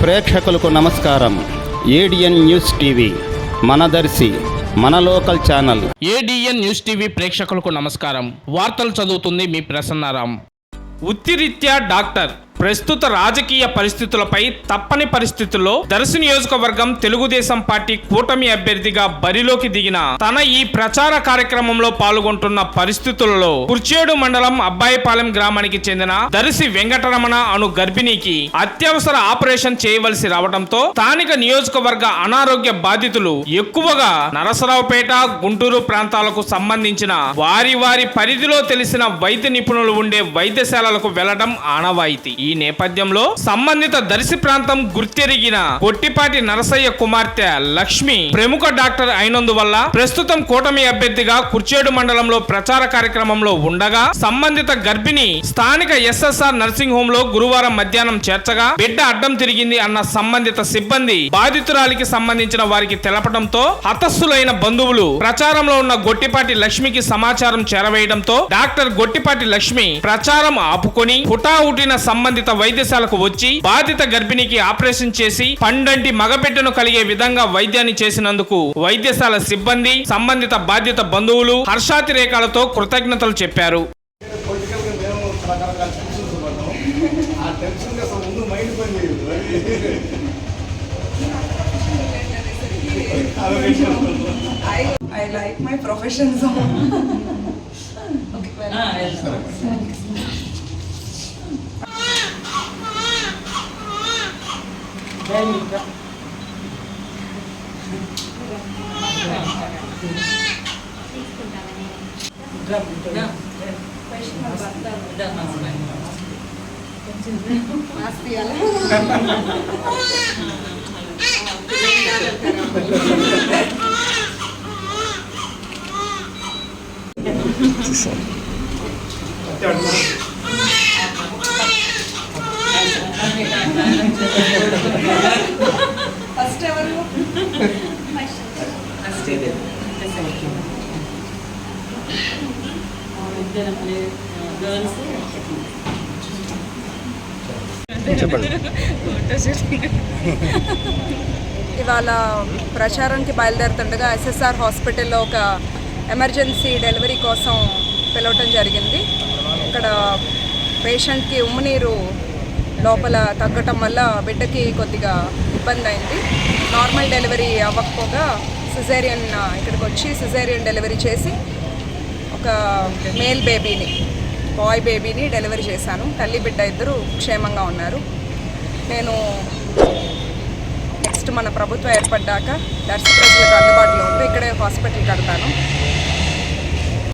ప్రేక్షకులకు నమస్కారం. ADN news TV మనదర్శి మన local channel. ADN news TV ప్రేక్షకులకు నమస్కారం. వార్తలు చదువుతుంది మీ ప్రసన్నారాం. వృత్తిరీత్యా డాక్టర్. ప్రస్తుత రాజకీయ పరిస్థితులపై తప్పని పరిస్థితుల్లో దర్శి నియోజకవర్గం తెలుగుదేశం పార్టీ కూటమి అభ్యర్థిగా బరిలోకి దిగిన తన ఈ ప్రచార కార్యక్రమంలో పాల్గొంటున్న పరిస్థితులలో కుర్చేడు మండలం అబ్బాయిపాలెం గ్రామానికి చెందిన దర్శి వెంకటరమణ అను గర్భిణికి అత్యవసర ఆపరేషన్ చేయవలసి రావడంతో స్థానిక నియోజకవర్గ అనారోగ్య బాధితులు ఎక్కువగా నరసరావుపేట, గుంటూరు ప్రాంతాలకు సంబంధించిన వారి పరిధిలో తెలిసిన వైద్య నిపుణులు ఉండే వైద్యశాలలకు వెళ్లడం ఆనవాయితీ. ఈ నేపథ్యంలో సంబంధిత దర్శి ప్రాంతం గుర్తెరిగిన కొట్టిపాటి నరసయ్య కుమార్తె లక్ష్మి ప్రముఖ డాక్టర్ అయినందువల్ల ప్రస్తుతం కూటమి అభ్యర్థిగా కుర్చేడు మండలంలో ప్రచార కార్యక్రమంలో ఉండగా సంబంధిత గర్భిణి స్థానిక ఎస్ఎస్ఆర్ నర్సింగ్ హోమ్ లో గురువారం మధ్యాహ్నం చేర్చగా బిడ్డ అడ్డం తిరిగింది అన్న సంబంధిత సిబ్బంది బాధితురాలికి సంబంధించిన వారికి తెలపడంతో హతస్సులైన బంధువులు ప్రచారంలో ఉన్న గొట్టిపాటి లక్ష్మికి సమాచారం చేరవేయడంతో డాక్టర్ గొట్టిపాటి లక్ష్మి ప్రచారం ఆపుకొని హుటాహుటిన సంబంధిత వైద్యశాలకు వచ్చి బాధిత గర్భిణికి ఆపరేషన్ చేసి పండంటి మగబిడ్డను కలిగే విధంగా వైద్యాన్ని చేసినందుకు వైద్యశాల సిబ్బంది, సంబంధిత బాధిత బంధువులు హర్షాతిరేకాలతో కృతజ్ఞతలు చెప్పారు. I like my profession so first ever ఇవాళ ప్రచారానికి బయలుదేరుతుండగా ఎస్ఎస్ఆర్ హాస్పిటల్లో ఒక ఎమర్జెన్సీ డెలివరీ కోసం పిలవటం జరిగింది. ఇక్కడ పేషెంట్కి ఉమ్మనీరు లోపల తగ్గటం వల్ల బిడ్డకి కొద్దిగా ఇబ్బంది అయింది. నార్మల్ డెలివరీ అవ్వకపోగా సిజేరియన్ ఇక్కడికి వచ్చి సిజేరియన్ డెలివరీ చేసి ఒక మేల్ బేబీని, బాయ్ బేబీని డెలివరీ చేశాను. తల్లి బిడ్డ ఇద్దరు క్షేమంగా ఉన్నారు. నేను నెక్స్ట్ మన ప్రభుత్వం ఏర్పడ్డాక దర్శి ప్రజలకు అందుబాటులో ఉంటూ ఇక్కడే హాస్పిటల్ కడతాను.